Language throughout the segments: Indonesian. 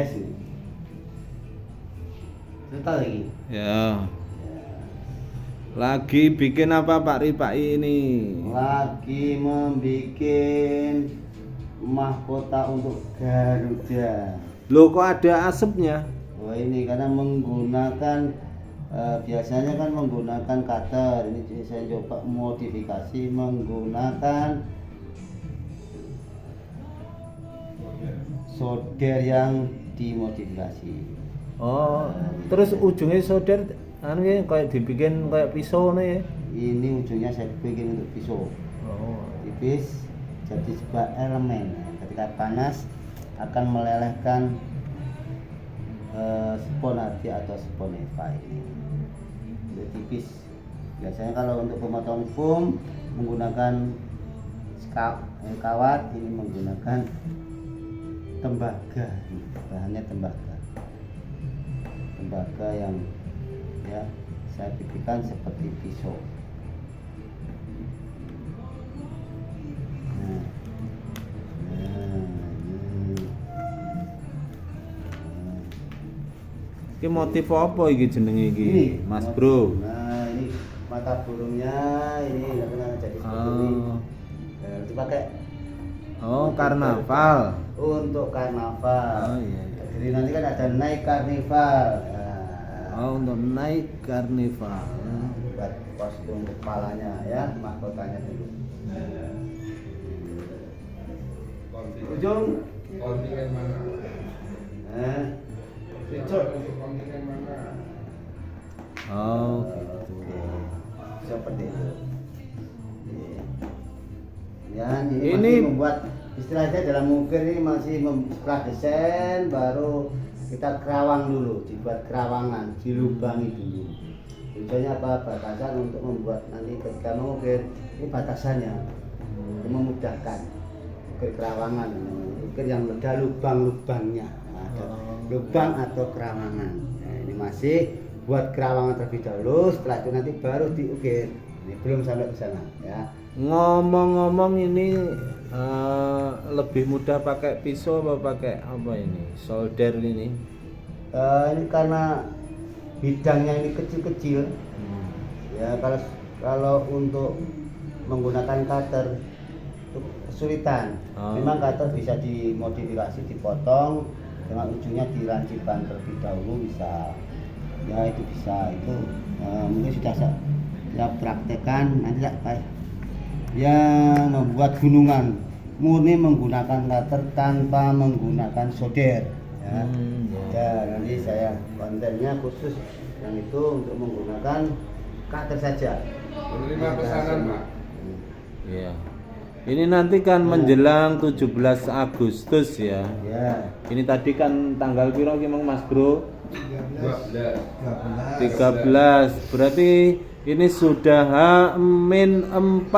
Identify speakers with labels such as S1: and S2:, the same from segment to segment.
S1: guys. Cerita lagi.
S2: Ya. Lagi bikin apa Pak Ripai ini?
S1: Lagi membikin mahkota untuk Garuda.
S2: Loh kok ada asapnya?
S1: Oh ini karena menggunakan biasanya kan menggunakan cutter. Ini saya coba modifikasi menggunakan solder yang dimodifikasi.
S2: Oh, terus ujungnya solder anu ya kayak dibikin kayak pisau nih ya.
S1: Ini ujungnya saya bikin untuk pisau.
S2: Oh.
S1: Tipis jadi sebuah elemen. Ketika panas akan melelehkan spon hati atau spon Eva ini. Jadi tipis. Biasanya kalau untuk pemotong foam menggunakan kawat, ini menggunakan tembaga. Bahannya tembaga yang ya saya pikirkan seperti pisau.
S2: Ini motif apa iki jenenge iki,
S1: Ini,
S2: Mas Bro?
S1: Nah, ini mata burungnya ini jadi seperti ini. Nah, dipakai
S2: karnaval.
S1: Untuk karnaval.
S2: Oh iya.
S1: Jadi nanti kan ada naik karnival. Nah,
S2: untuk naik karnival.
S1: buat kostum kepalanya ya, mahkotanya dulu. Ujung
S3: Kontingen mana?
S1: Ujung
S3: Untuk kontingen mana?
S2: Oh gitu.
S1: seperti itu. Ya, ini
S2: Ini-
S1: masih membuat istilahnya dalam mukir ini masih setelah desain baru kita kerawang dulu, dibuat kerawangan, dilubangi dulu. Tujuannya apa? Batasan untuk membuat nanti ketika mengukir ini batasannya untuk memudahkan ukir kerawangan, ukir yang ada lubang-lubangnya, ada lubang atau kerawangan. Nah, ini masih buat kerawangan terlebih dahulu, setelah itu nanti baru diukir. Ini belum sampai ke sana ya.
S2: Ngomong-ngomong ini lebih mudah pakai pisau apa pakai apa ini? Solder ini?
S1: Ini karena bidangnya ini kecil-kecil ya, kalau untuk menggunakan cutter itu kesulitan. Memang cutter bisa dimodifikasi, dipotong dengan ujungnya dirancipkan terlebih dahulu bisa ya, itu bisa itu mungkin sudah saya praktekkan nanti tak ya, membuat gunungan murni menggunakan cutter tanpa menggunakan solder ya. Ya, nanti saya kontennya khusus yang itu untuk menggunakan cutter saja.
S3: Menerima pesanan, Pak.
S2: Iya. Ini nanti kan menjelang 17 Agustus ya.
S1: Ya.
S2: Ini tadi kan tanggal piro ki Mang Mas Bro?
S3: 12.
S2: 13. Berarti ini sudah H-4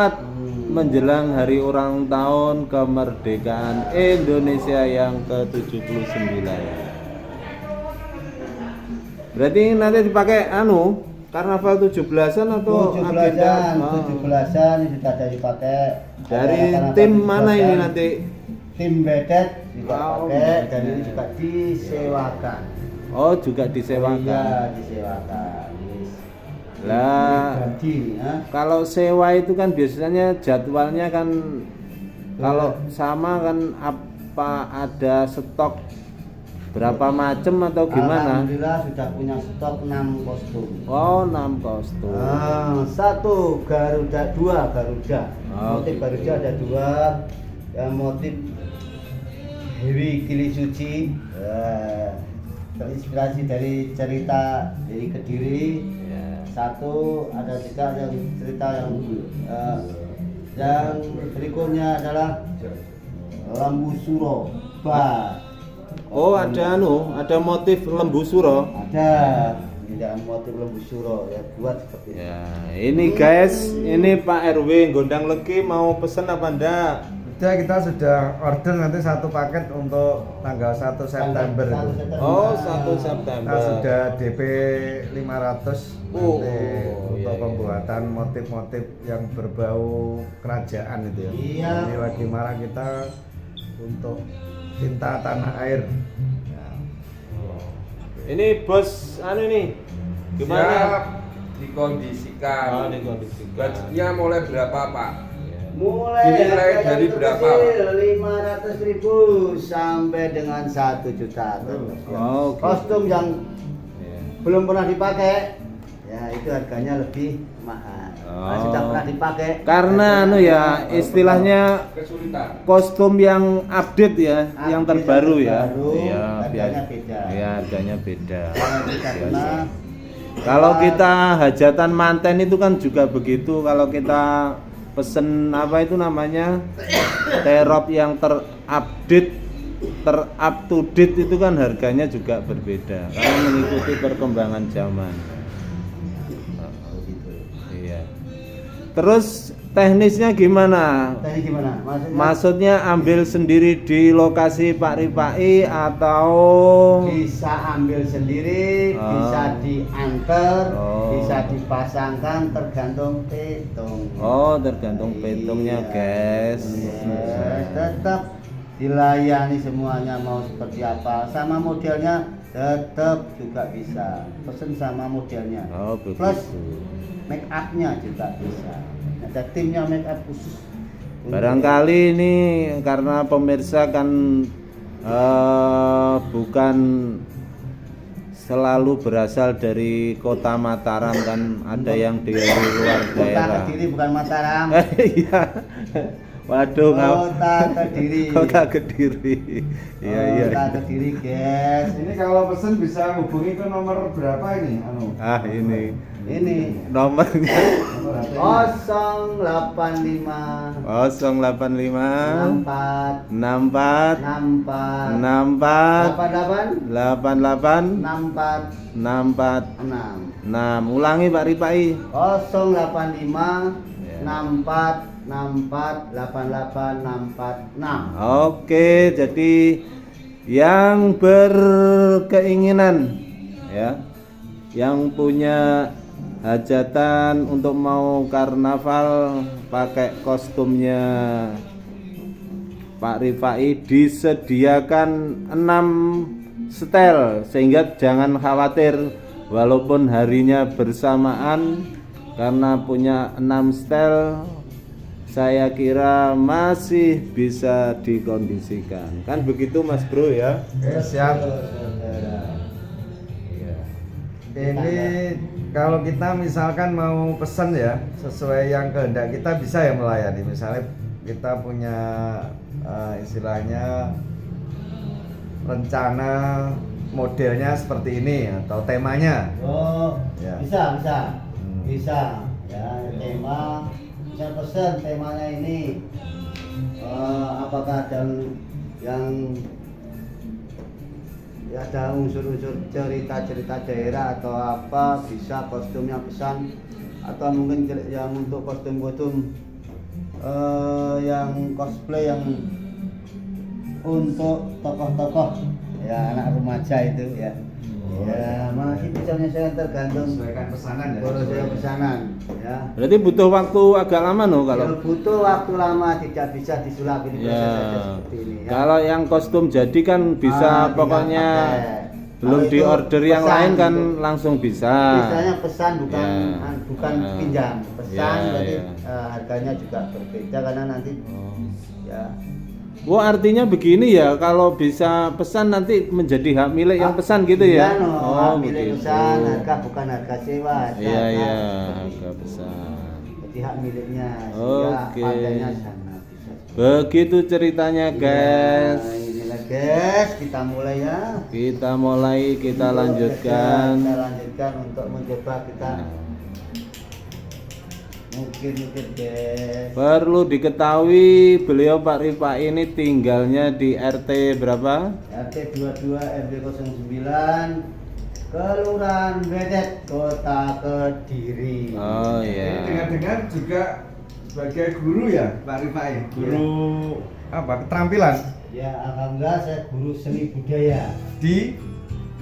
S2: menjelang hari ulang tahun kemerdekaan Indonesia yang ke-79. Berarti nanti dipakai karnaval 17-an atau
S1: 17-an, 17-an ini sudah ada dipakai.
S2: dari
S1: Ada
S2: tim
S1: karnaval
S2: mana ini
S1: 17-an.
S2: nanti?
S1: Tim Bedet juga
S2: Oh,
S1: pakai dan
S2: Bedet.
S1: ini juga disewakan.
S2: Oh, juga disewakan.
S1: Iya, disewakan.
S2: Lah,
S1: Ganti, ya.
S2: kalau sewa itu kan biasanya jadwalnya kan kalau sama kan apa ada stok berapa macam atau gimana?
S1: Alhamdulillah sudah punya stok 6 kostum.
S2: Oh, 6 kostum.
S1: Satu Garuda, dua Garuda.
S2: Oh,
S1: Motif
S2: gitu.
S1: Garuda ada dua. Yang motif Dewi Kili Suci, terinspirasi dari cerita dari Kediri.
S2: Ya.
S1: Satu ada juga yang cerita yang berikutnya adalah Lembu Suro.
S2: Oh, ada motif lembu suro.
S1: Ada tidak motif Lembu Suro ya, buat seperti itu.
S2: Ya, ini guys, ini Pak RW Gondang Legi mau pesen apa ndak?
S4: Sudah, kita sudah order nanti satu paket untuk tanggal 1 September itu.
S2: Oh, 1
S4: Kita
S2: September.
S4: sudah DP 500
S2: Oh,
S4: nanti untuk
S2: iya, iya.
S4: pembuatan motif-motif yang berbau kerajaan itu ya.
S1: Iya.
S4: Ini lagi marah kita untuk cinta tanah air. Ya.
S2: Ini bos anu nih. Gimana?
S3: Siap dikondisikan.
S2: Oh, dikondisikan.
S3: Budgetnya mulai berapa, Pak?
S1: Mulai
S3: Dimulai
S1: harga
S3: dari
S1: yang
S3: berapa,
S1: kecil, 500.000 sampai dengan 1 juta.
S2: Oh, gitu.
S1: Kostum yang
S2: Iya.
S1: belum pernah dipakai, ya itu harganya lebih mahal. Kalau
S2: Oh.
S1: sudah pernah dipakai,
S2: Karena
S1: harganya
S2: anu ya
S1: mahal.
S2: istilahnya
S3: Kesulitan.
S2: kostum yang update ya, yang
S1: Update,
S2: terbaru
S1: yang
S2: ya.
S1: terbaru,
S2: Iya,
S1: harganya beda.
S2: Iya, harganya beda.
S1: Karena
S2: Kalau kita hajatan manten itu kan juga begitu. Kalau kita pesen apa itu namanya terop yang terupdate, terup to date itu kan harganya juga berbeda karena mengikuti perkembangan zaman. Iya. Terus teknisnya gimana?
S1: tadi gimana?
S2: Maksudnya ambil sendiri di lokasi Pak Ripai atau
S1: Bisa ambil sendiri,
S2: Oh.
S1: bisa diantar,
S2: Oh.
S1: bisa dipasangkan tergantung petung.
S2: oh tergantung petungnya
S1: Iya.
S2: guys.
S1: Yes, tetap dilayani semuanya mau seperti apa, sama modelnya tetap juga bisa. Pesen sama modelnya.
S2: Oh
S1: Plus
S2: begitu.
S1: make upnya juga bisa. Ada timnya make up khusus.
S2: Barangkali ini karena pemirsa kan bukan selalu berasal dari kota Mataram kan, ada yang dari luar
S1: Kota
S2: daerah.
S1: Kediri bukan Mataram.
S2: Iya. Waduh,
S1: Kota Kediri.
S2: Kota Kediri. Iya, iya.
S1: Kota Kediri, guys.
S4: Ini kalau pesen bisa hubungi ke nomor berapa ini?
S2: Ah, ini
S1: Ini
S2: nomornya
S4: Nomor HP-nya.
S1: 085
S2: 085
S1: 64
S2: 64
S1: 64
S2: 64
S1: 88
S2: 88
S1: 64
S2: 64
S1: 6
S2: 6. Ulangi Pak Ripai.
S1: 085
S2: Ya.
S1: 64 64 88 64 6.
S2: Oke, jadi yang berkeinginan ya, yang punya hajatan untuk mau karnaval pakai kostumnya Pak Rifai disediakan 6 setel sehingga jangan khawatir walaupun harinya bersamaan karena punya 6 setel saya kira masih bisa dikondisikan. Kan begitu Mas Bro ya?
S4: Siap. Ini kalau kita misalkan mau pesen ya sesuai yang kehendak kita bisa ya melayani. Misalnya kita punya istilahnya rencana modelnya seperti ini atau temanya.
S1: Oh,
S4: Ya.
S1: bisa.
S4: Hmm.
S1: Bisa. Ya, tema bisa pesen temanya ini. Apakah ada yang ya ada unsur-unsur cerita-cerita daerah atau apa, bisa kostumnya pesan atau mungkin yang untuk kostum-kostum yang cosplay yang untuk tokoh-tokoh ya anak remaja itu ya. Ya masih bisa menyesuaikan tergantung
S4: Sesuaikan pesanan ya.
S1: sesuai pesanan ya.
S2: Berarti butuh waktu agak lama no kalau
S1: Ya, butuh waktu lama, tidak bisa disulap ini
S2: ya.
S1: proses saja seperti ini ya.
S2: Kalau yang kostum jadi kan bisa
S1: Tinggal
S2: pokoknya
S1: pakai.
S2: belum
S1: Kalau
S2: di
S1: itu
S2: order yang
S1: pesan
S2: lain kan
S1: gitu.
S2: langsung bisa.
S1: Istilahnya pesan bukan
S2: Ya.
S1: bukan
S2: Ya.
S1: pinjam, pesan
S2: Ya,
S1: jadi
S2: ya.
S1: harganya juga berbeda karena nanti
S2: Oh.
S1: ya.
S2: Oh, artinya begini ya, kalau bisa pesan nanti menjadi hak milik yang pesan gitu ya?
S1: Iya, no, hak milik
S2: begitu.
S1: pesan, harga bukan harga sewa. harga
S2: Iya,
S1: hak.
S2: iya,
S1: Seperti
S2: harga
S1: itu.
S2: pesan.
S1: Jadi hak miliknya sehingga
S2: Oke.
S1: harganya sama bisa.
S2: Begitu ceritanya, guys.
S1: Ya, inilah guys, kita mulai ya.
S2: Kita mulai, kita lanjutkan.
S1: Kita lanjutkan untuk mencoba kita mungkin guys.
S2: Perlu diketahui beliau Pak Rifai ini tinggalnya di RT berapa?
S1: RT 22 RW 09 Kelurahan Bedet, Kota Kediri.
S2: Oh
S4: Ini
S2: iya.
S4: dengar-dengar juga sebagai guru ya Pak Rifai. Guru apa? Keterampilan
S1: Ya, alhamdulillah saya guru seni budaya
S4: di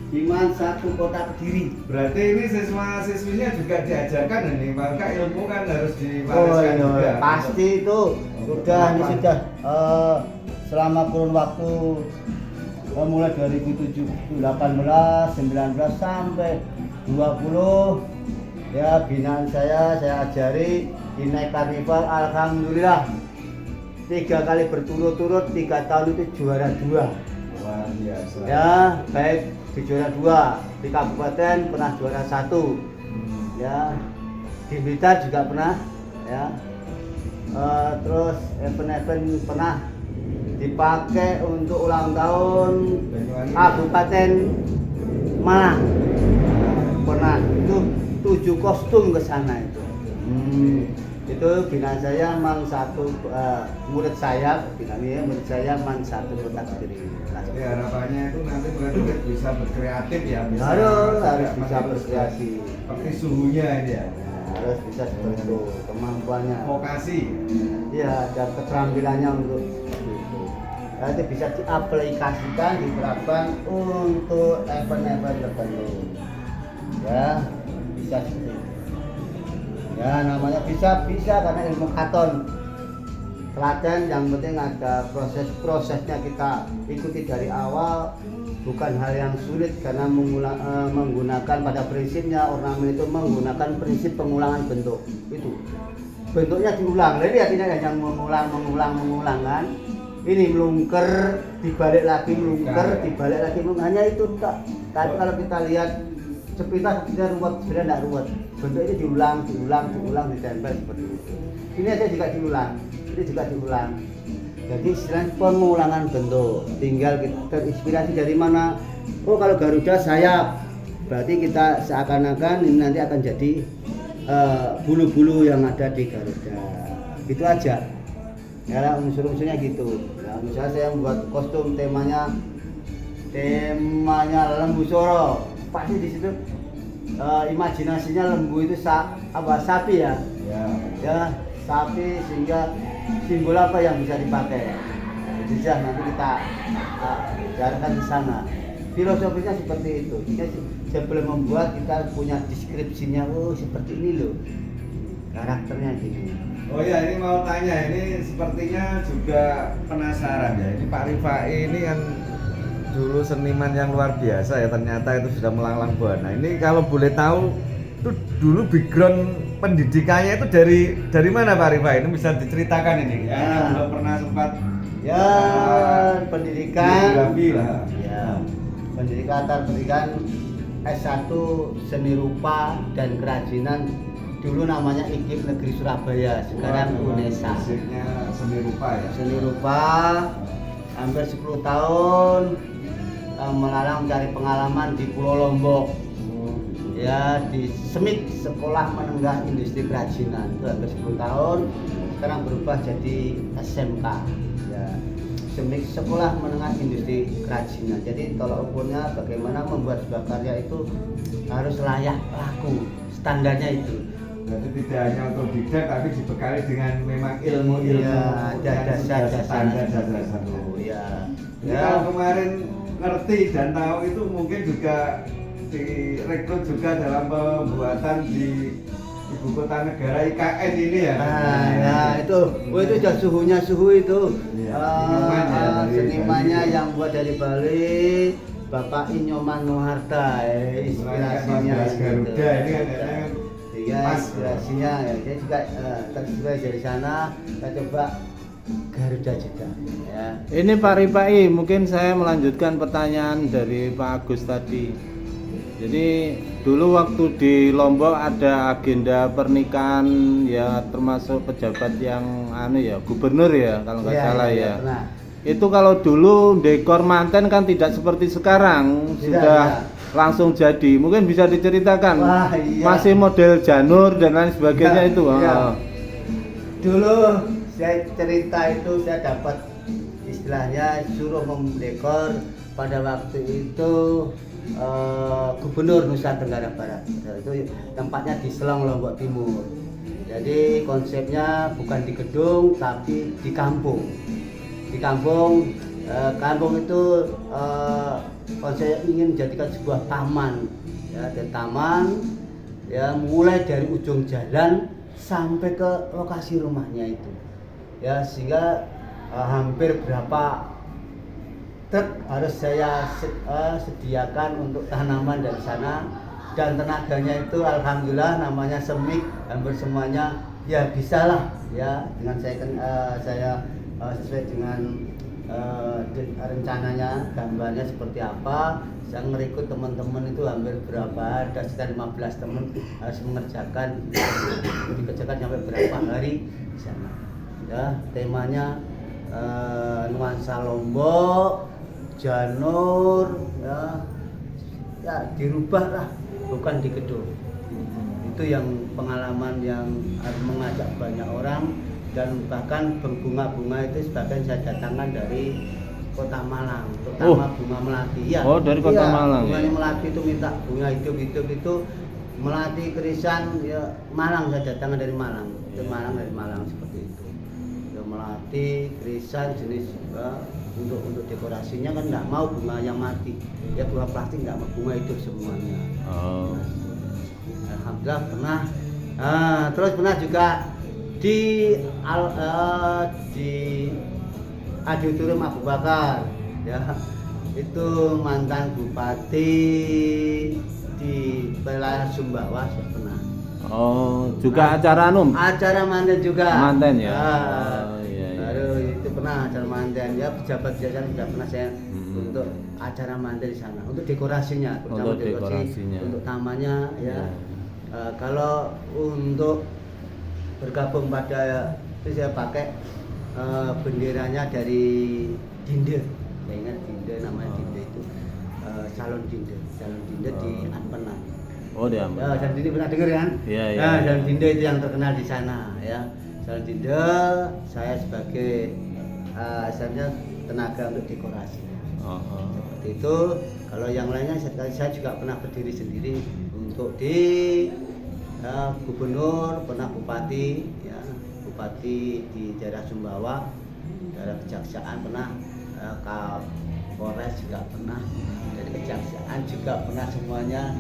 S1: Iman 1 Kota Kediri.
S4: berarti ini siswa-siswinya juga diajarkan ini, maka ilmu kan harus
S1: Oh
S4: diwariskan
S1: iya,
S4: juga.
S1: pasti itu sudah ini
S4: Apa?
S1: sudah selama kurun waktu mulai 2018, 19 sampai 20 ya binaan saya ajari di Night Carnival. Alhamdulillah 3 kali berturut-turut 3 tahun itu juara 2
S4: Luar biasa.
S1: ya, baik di juara 2 di kabupaten pernah juara 1 ya, di Blitar juga pernah ya. Terus event-event pernah dipakai untuk ulang tahun Kabupaten Malang, pernah itu 7 kostum ke sana itu. Itu binaan saya mang satu murid saya, binaan murid saya mang satu kota Kediri.
S4: Jadi harapannya itu nanti murid-murid bisa berkreatif ya,
S1: Harus bisa
S4: masih
S1: berkreasi.
S4: seperti suhunya ini ya.
S1: Harus bisa seperti itu kemampuannya.
S4: Vokasi.
S1: Iya, dan keterampilannya untuk itu. Nanti bisa diaplikasikan, diterapkan untuk event-event tertentu. Ya, bisa seperti itu. Ya, namanya bisa karena ilmu katon. Telaten yang penting ada prosesnya kita ikuti dari awal, bukan hal yang sulit karena menggunakan pada prinsipnya ornamen itu menggunakan prinsip pengulangan bentuk itu. Bentuknya diulang, jadi tidak hanya mengulang kan. Ini melungker, dibalik lagi melungker, dibalik lagi melungker, hanya itu tak. Tapi kalau kita lihat sepintas sudah ruwet, sebenarnya tidak ruwet. Bentuk ini diulang, ditempel seperti itu. Ini aja juga diulang, ini juga diulang. Jadi istilahnya pengulangan bentuk. Tinggal kita terinspirasi dari mana. Oh kalau Garuda sayap, berarti kita seakan-akan ini nanti akan jadi bulu-bulu yang ada di Garuda. Gitu aja. Ya unsur-unsurnya gitu. Nah, misalnya saya membuat kostum temanya Lembu Soro, pasti di situ imajinasinya lembu itu sapi ya. Ya sapi, sehingga simbol apa yang bisa dipakai. Jadi nanti kita arahkan ke sana. Filosofinya seperti itu. Jadi sebelum membuat kita punya deskripsinya, oh seperti ini loh karakternya gini.
S4: Oh ya, ini mau tanya, ini sepertinya juga penasaran ya. Ini Pak Rifai ini kan dulu seniman yang luar biasa ya, ternyata itu sudah melanglang buana. Ini kalau boleh tahu, itu dulu background pendidikannya itu dari mana Pak Rifai? Ini bisa diceritakan ini. Ya, belum pernah sempat.
S1: Ya, pendidikan.
S4: Biografi lah.
S1: Ya, pendidikan S1 Seni Rupa dan Kerajinan. Dulu namanya IKIP Negeri Surabaya, sekarang UNESA.
S4: Basicnya seni rupa ya.
S1: Seni rupa hampir 10 tahun mencari pengalaman di Pulau Lombok. Ya di SMIK, Sekolah Menengah Industri Kerajinan, itu hampir 10 tahun. Sekarang berubah jadi SMK. Ya, SMIK, Sekolah Menengah Industri Kerajinan. Jadi tolak ukurnya bagaimana membuat sebuah karya itu harus layak laku, standarnya itu.
S4: Berarti tidak hanya otodidak tapi dibekali dengan memang ilmu-ilmu
S1: ya, dasar
S4: dulu.
S1: Ya.
S4: Kalau kemarin ngerti dan tahu itu mungkin juga direkrut juga dalam pembuatan di ibu kota negara IKN ini ya.
S1: Ya itu udah suhu itu. Senimannya yang buat dari Bali, Bapak Inyoman Nuharta, inspirasinya
S4: Garuda ini kan.
S1: Ya, inspirasinya ya, dia juga terinspirasi dari sana. Kita coba Garuda juga ya.
S2: Ini Pak Rifai, mungkin saya melanjutkan pertanyaan dari Pak Agus tadi. Jadi dulu waktu di Lombok ada agenda pernikahan ya, termasuk pejabat yang gubernur ya kalau nggak salah ya.
S1: Pernah.
S2: Itu kalau dulu dekor manten kan tidak seperti sekarang, sudah langsung jadi. Mungkin bisa diceritakan.
S1: Wah, iya.
S2: Masih model janur dan lain sebagainya itu.
S1: Iya. Dulu saya cerita itu, saya dapat istilahnya suruh mendekor pada waktu itu Gubernur Nusa Tenggara Barat. Itu tempatnya di Selong, Lombok Timur. Jadi konsepnya bukan di gedung tapi di kampung. Di kampung itu saya ingin menjadikan sebuah taman ya, dan taman ya mulai dari ujung jalan sampai ke lokasi rumahnya itu ya, sehingga hampir berapa truk harus saya sediakan untuk tanaman dari sana, dan tenaganya itu alhamdulillah namanya Semik, hampir semuanya ya bisa lah ya dengan saya sesuai dengan rencananya, gambarnya seperti apa. Saya ngerekrut teman-teman itu hampir berapa, ada sekitar 15 teman harus dikerjakan sampai berapa hari di sana. Ya, temanya nuansa Lombok, Janur, ya dirubah lah, bukan di Gedung. Itu yang pengalaman yang harus mengajak banyak orang, dan bahkan bunga-bunga itu sebagian saya datangkan dari Kota Malang, terutama bunga melati. Ya.
S2: Oh, dari Kota Malang.
S1: Bunga
S2: Ya.
S1: melati itu minta bunga hidup itu melati kerisan ya, Malang, saya datangkan dari Malang. Itu dari Malang seperti itu. Ya, melati kerisan jenis untuk dekorasinya kan nggak mau bunga yang mati. Ya bunga plastik nggak mau, bunga hidup semuanya.
S2: Oh.
S1: Alhamdulillah pernah. Terus pernah juga di Adiuturum Abu Bakar, ya itu mantan bupati di wilayah Sumbawa saya pernah.
S2: Oh, juga acara
S1: Acara manten juga.
S2: Manten ya.
S1: Oh,
S2: iya.
S1: Baru itu pernah acara manten ya, pejabat jajaran sudah pernah saya untuk acara manten di sana, untuk dekorasinya, terutama
S2: Untuk dekorasinya.
S1: untuk tamannya ya. Kalau untuk bergabung pada itu saya pakai benderanya dari Dinde. Saya ingat Dinde, namanya Dinde itu calon Dinde di Ampenan.
S2: Oh, di Ampenan.
S1: Ya, Salon Dinde pernah dengar kan?
S2: Iya.
S1: Salon Dinde itu yang terkenal di sana ya. Salon Dinde saya sebagai asalnya tenaga untuk dekorasi. Seperti itu. Kalau yang lainnya saya juga pernah berdiri sendiri untuk di gubernur, pernah bupati ya, bupati di daerah Sumbawa, daerah kejaksaan pernah, Kapolres juga pernah, dari kejaksaan juga pernah, semuanya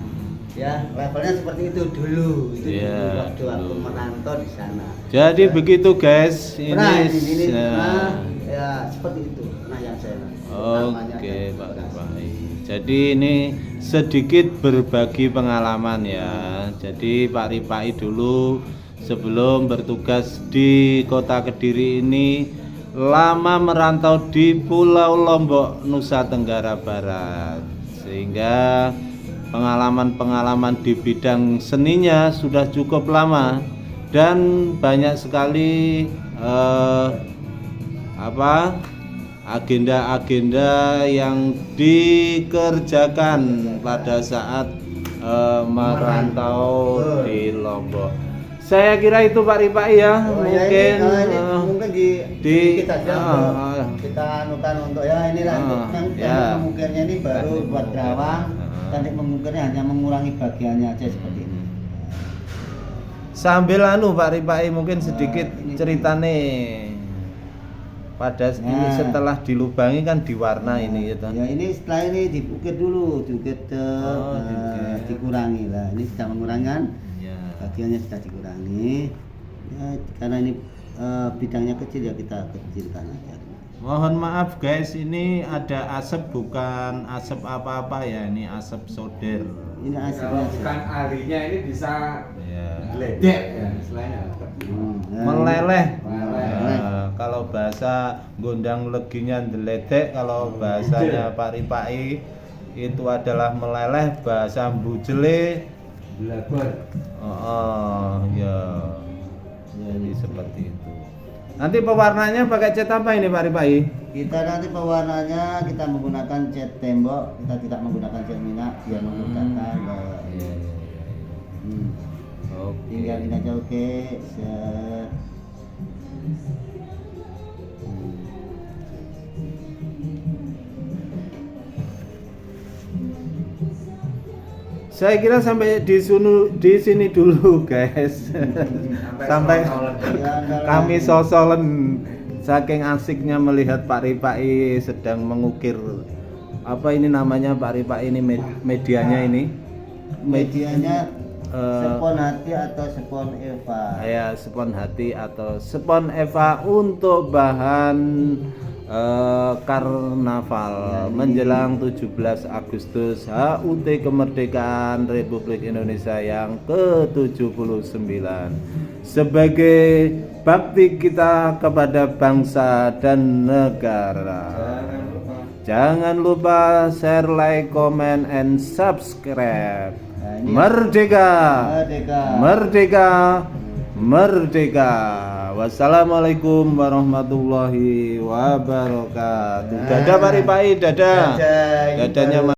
S1: ya levelnya seperti itu dulu. Itu dulu waktu aku merantau di sana.
S2: Jadi begitu guys,
S1: Pernah
S2: ini
S1: pernah ya seperti itu. Nah yang saya
S2: Oke, Pak Rifai. Jadi ini sedikit berbagi pengalaman ya. Jadi Pak Rifai dulu sebelum bertugas di Kota Kediri ini lama merantau di Pulau Lombok, Nusa Tenggara Barat, sehingga pengalaman-pengalaman di bidang seninya sudah cukup lama dan banyak sekali agenda-agenda yang dikerjakan pada saat merantau di Lombok. Saya kira itu Pak Rifai ya, mungkin
S1: mungkin di kita anukan untuk ya inilah yang mengukirnya ini baru buat terawang, nanti mengukirnya hanya mengurangi bagiannya aja seperti ini.
S2: Sambil Pak Rifai mungkin sedikit cerita nih. Pada ini setelah dilubangi kan diwarna ini gitu.
S1: Ya ini setelah ini diukir dulu, dikurangi lah. Ini sudah mengurangi kan? Bagiannya sudah dikurangi. Ya, karena ini bidangnya kecil ya kita kecilkan aja.
S2: Mohon maaf guys, ini ada asap, bukan asap apa-apa ya, ini asap solder.
S1: Ini
S3: Kalau
S1: asapnya.
S3: bukan ahlinya ini bisa
S2: Ya.
S3: ledek ya istilahnya.
S2: Meleleh.
S3: Meleleh.
S2: Kalau bahasa gondang leginya deledek, kalau bahasanya Pak Rifai itu adalah meleleh, bahasa bujele
S3: Blabar.
S2: ya. Jadi seperti itu. Nanti pewarnanya pakai cat apa ini Pak Rifai?
S1: Kita nanti pewarnanya kita menggunakan cat tembok, kita tidak menggunakan cat minyak, biar menggunakan.
S2: Oke.
S1: Tinggal ini aja oke. Set.
S2: Saya kira sampai di sini dulu guys. Sampai kami sosolen saking asiknya melihat Pak Rifai sedang mengukir apa ini namanya Pak Rifai ini medianya ini.
S1: Medianya spon hati atau spon Eva.
S2: Ya, spon hati atau spon Eva untuk bahan Karnaval menjelang 17 Agustus HUT kemerdekaan Republik Indonesia yang ke-79 sebagai bakti kita kepada bangsa dan negara. Jangan lupa share, like, comment, and subscribe.
S1: Nah, ini
S2: Merdeka,
S1: Merdeka.
S2: merdeka, merdeka. Wassalamualaikum warahmatullahi wabarakatuh. Dadah Pak Ripai, dadah.
S1: Dadah, ini
S2: Dadanya
S1: baru-